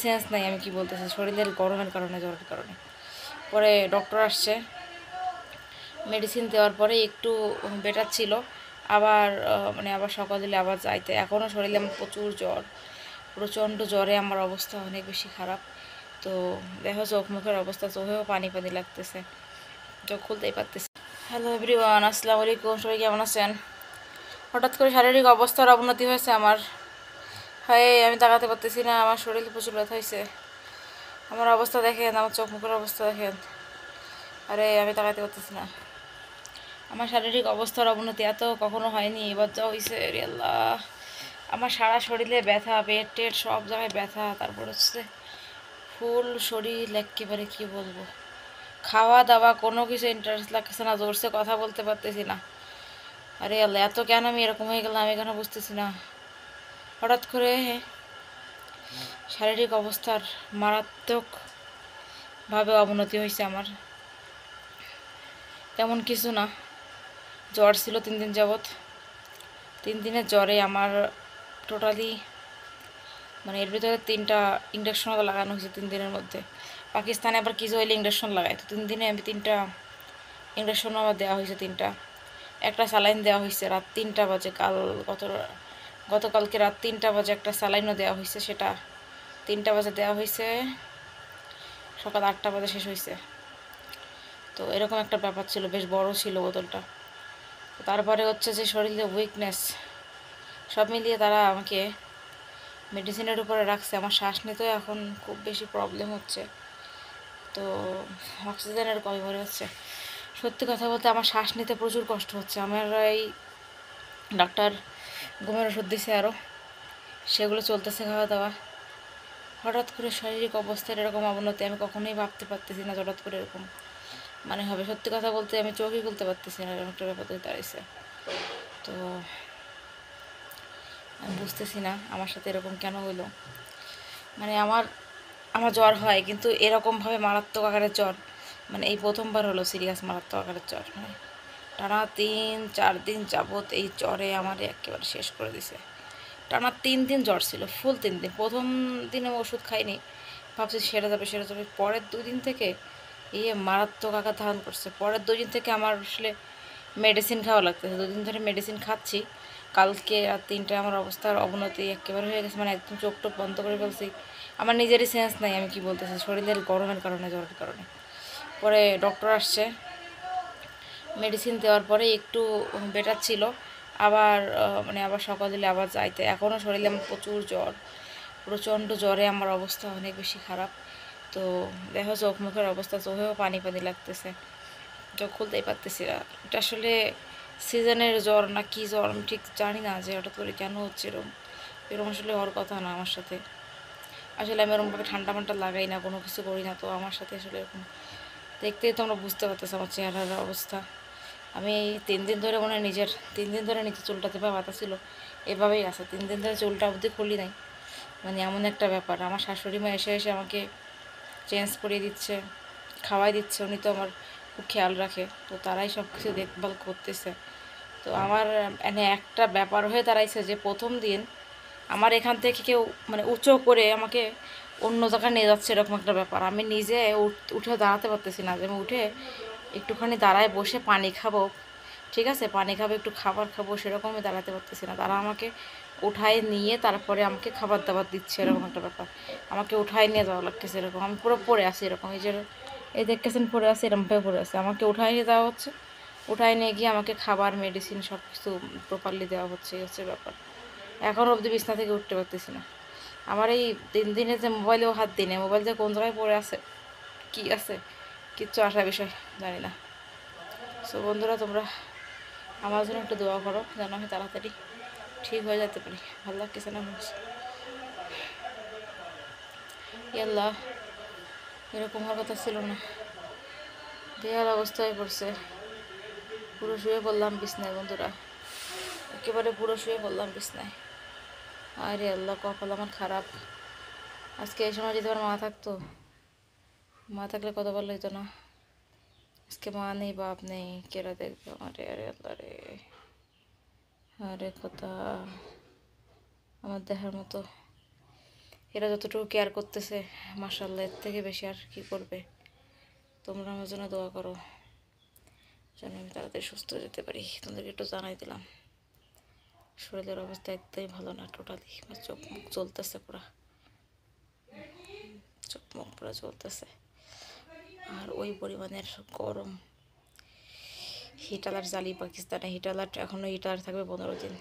Sense নাই আমি কি বলতেছি, শরীরের গরমের কারণে, জ্বরের কারণে। পরে ডক্টর আসছে, মেডিসিন দেওয়ার পরে একটু বেটার ছিল। আবার মানে আবার সকাল দিলে আবার যাইতে, এখনও শরীরে আমার প্রচুর জ্বর, প্রচণ্ড জ্বরে আমার অবস্থা অনেক বেশি খারাপ। তো দেখো চোখ মুখের অবস্থা, চোখেও পানি পানি লাগতেছে, চোখ খুলতেই পারতেছি। হ্যালো এভরিওয়ান, আসসালামু আলাইকুম, সবাই কেমন আছেন? হঠাৎ করে শারীরিক অবস্থার অবনতি হয়েছে আমার। হয় আমি তাকাতে পারতেছি না, আমার শরীরে প্রচুর ব্যথা হয়েছে। আমার অবস্থা দেখেন, আমার চোখ মুখের অবস্থা দেখেন। আরে আমি তাকাতে পারতেছি না। আমার শারীরিক অবস্থার অবনতি এত কখনো হয়নি, এবার যা হয়েছে রে আল্লাহ। আমার সারা শরীরে ব্যথা, পেট টেট সব জায়গায় ব্যথা, তারপর হচ্ছে ফুল শরীর একেবারে কি বলবো, খাওয়া দাওয়া কোনো কিছু ইন্টারেস্ট লাগছে না, জোরসে কথা বলতে পারতেছি না। আরে আল্লাহ, এত কেন আমি এরকম হয়ে গেলাম আমি কেন বুঝতেছি না। হঠাৎ করে শারীরিক অবস্থার মারাত্মকভাবে অবনতি হয়েছে আমার। তেমন কিছু না, জ্বর ছিল 3 দিন যাবৎ। 3 দিনের জ্বরে আমার টোটালি মানে এর ভিতরে 3টা ইঞ্জেকশনও লাগানো হয়েছে 3 দিনের মধ্যে। পাকিস্তানে আবার কিছু হইলে ইঞ্জেকশন লাগায়, তো 3 দিনে আমি 3টা ইঞ্জেকশনও আবার দেওয়া হয়েছে, 3টা। একটা স্যালাইন দেওয়া হয়েছে রাত 3টা বাজে, গতকালকে রাত 3টা বাজে একটা স্যালাইনও দেওয়া হয়েছে, সেটা 3টা বাজে দেওয়া হয়েছে, সকাল 8টা বাজে শেষ হয়েছে। তো এরকম একটা ব্যাপার ছিল, বেশ বড় ছিল বোতলটা। তারপরে হচ্ছে যে শরীরে উইকনেস, সব মিলিয়ে তারা আমাকে মেডিসিনের উপরে রাখছে। আমার শ্বাস নিতেও এখন খুব বেশি প্রবলেম হচ্ছে, তো অক্সিজেনের কমই মনে হচ্ছে। সত্যি কথা বলতে আমার শ্বাস নিতে প্রচুর কষ্ট হচ্ছে। আমার এই ডাক্তার ঘুমের ওষুধ দিছে আরও, সেগুলো চলতেছে খাওয়া দাওয়া। হঠাৎ করে শারীরিক অবস্থার এরকম অবনতি আমি কখনোই ভাবতে পারতেছি না, হঠাৎ করে এরকম মানে হবে। সত্যি কথা বলতে আমি চোখই খুলতে পারতেছি না, এরকম একটা ব্যাপার দাঁড়িয়েছে। তো আমি বুঝতেছি না আমার সাথে এরকম কেন হইলো। মানে আমার আমার জ্বর হয়, কিন্তু এরকমভাবে মারাত্মক আকারের জ্বর মানে এই প্রথমবার হলো, সিরিয়াস মারাত্মক আকারের জ্বর। মানে টানা 3-4 দিন যাবৎ এই জ্বরে আমার একেবারে শেষ করে দিছে। টানা 3 দিন জ্বর ছিল, ফুল 3 দিন। প্রথম দিনে ওষুধ খাইনি, ভাবছি সেরে যাবে সেরে যাবে। পরের 2 দিন থেকে মারাত্মক আকার ধারণ করছে। পরের 2 দিন থেকে আমার আসলে মেডিসিন খাওয়া লাগতেছে, 2 দিন ধরে মেডিসিন খাচ্ছি। কালকে রাত 3টায় আমার অবস্থার অবনতি একেবারে হয়ে গেছে, মানে একদম চোখ টোক বন্ধ করে ফেলছি। আমার নিজেরই সেন্স নাই আমি কি বলতেছি, শরীরের গরমের কারণে, জ্বরের কারণে। পরে ডক্টর আসছে, মেডিসিন দেওয়ার পরে একটু বেটার ছিল। আবার মানে আবার সকাল দিলে আবার যাইতে, এখনও শরীরে আমার প্রচুর জ্বর, প্রচণ্ড জ্বরে আমার অবস্থা অনেক বেশি খারাপ। তো দেখো চোখ মুখের অবস্থা, চোখেও পানি পানি লাগতেছে, চোখ খুলতেই পারতেছি না। এটা আসলে সিজনের জ্বর না কি জ্বর আমি ঠিক জানি না, যে হঠাৎ করে কেন হচ্ছে এরকম। এরকম আসলে হওয়ার কথা না আমার সাথে। আসলে আমি এরকমভাবে ঠান্ডা মান্ডা লাগাই না, কোনো কিছু করি না, তো আমার সাথে আসলে এরকম দেখতেই তো আমরা বুঝতে পারতেছি আমার চেহারার অবস্থা। আমি এই 3 দিন ধরে মনে হয় নিজের 3 দিন ধরে নিচে চুলটা যেভাবে বাতা ছিল এভাবেই আছে। 3 দিন ধরে চুলটা অবধি খুলি নাই, মানে এমন একটা ব্যাপার। আমার শাশুড়ি মা এসে এসে আমাকে চেঞ্জ করিয়ে দিচ্ছে, খাওয়াই দিচ্ছে, উনি তো আমার খুব খেয়াল রাখে, তো তারাই সব কিছু দেখভাল করতেছে। তো আমার মানে একটা ব্যাপার হয়ে দাঁড়াইছে যে প্রথম দিন আমার এখান থেকে কেউ মানে উঁচু করে আমাকে অন্য জায়গায় নিয়ে যাচ্ছে, এরকম একটা ব্যাপার। আমি নিজে উঠে দাঁড়াতে পারতেছি না, যে আমি উঠে একটুখানি দাঁড়ায় বসে পানি খাবো, ঠিক আছে পানি খাবো, একটু খাবার খাবো, সেরকম আমি দাঁড়াতে পারতেছি না। তারা আমাকে উঠায় নিয়ে তারপরে আমাকে খাবার দাবার দিচ্ছে, এরকম একটা ব্যাপার। আমাকে উঠায় নিয়ে যাওয়া লাগতেছে এরকম, আমি পুরো পড়ে আছি এরকম, এই যে এই দেখতেছেন পড়ে আছে, এরকমভাবে পড়ে আছে, আমাকে উঠায় নিয়ে যাওয়া হচ্ছে। উঠায় নিয়ে গিয়ে আমাকে খাবার মেডিসিন সব কিছু প্রপারলি দেওয়া হচ্ছে, এই হচ্ছে ব্যাপার। এখন অবধি বিছনা থেকে উঠতে পারতেছি না। আমার এই 3 দিনে যে মোবাইলেও হাত দিই না, মোবাইল যে কোন জায়গায় পড়ে আছে কি আছে কিচ্ছু আসার বিষয় জানি না। সো বন্ধুরা, তোমরা আমার জন্য একটু দোয়া করো যেন আমি তাড়াতাড়ি ঠিক হয়ে যেতে পারি। ভালো লাগতেছে না মানুষ, ইয়াল্লাহ এরকম হওয়ার কথা ছিল না। বেহাল অবস্থা হয়ে পড়ছে, পুরো শুয়ে পড়লাম বিছনায় বন্ধুরা, একেবারে পুরো শুয়ে পড়লাম বিছনায়। আরে আল্লাহ, কপাল আমার খারাপ। আজকে এই সময় যদি আমার মা থাকতো, মা থাকলে কত ভালো হইতো না। আজকে মা নেই, বাপ নেই, কেরা দেখবে আমারে। আরে আল্লাহ রে, আরে কথা আমার দেখার মতো এরা যতটুকু কেয়ার করতেছে মাশাআল্লাহ, এর থেকে বেশি আর কি করবে। তোমরা আমার জন্য দোয়া করো যেন আমি তাড়াতাড়ি সুস্থ হয়ে যেতে পারি। তোমাদেরকে একটু জানাই দিলাম, শরীরের অবস্থা একদমই ভালো না, টোটালি। চোখ মুখ জ্বলতেছে পুরা, চোখ মুখ পুরা জ্বলতেছে। আর ওই পরিমাণের গরম, হিটালার জ্বালি পাকিস্তানে। হিটালার এখনও হিটালার থাকবে 15 দিন।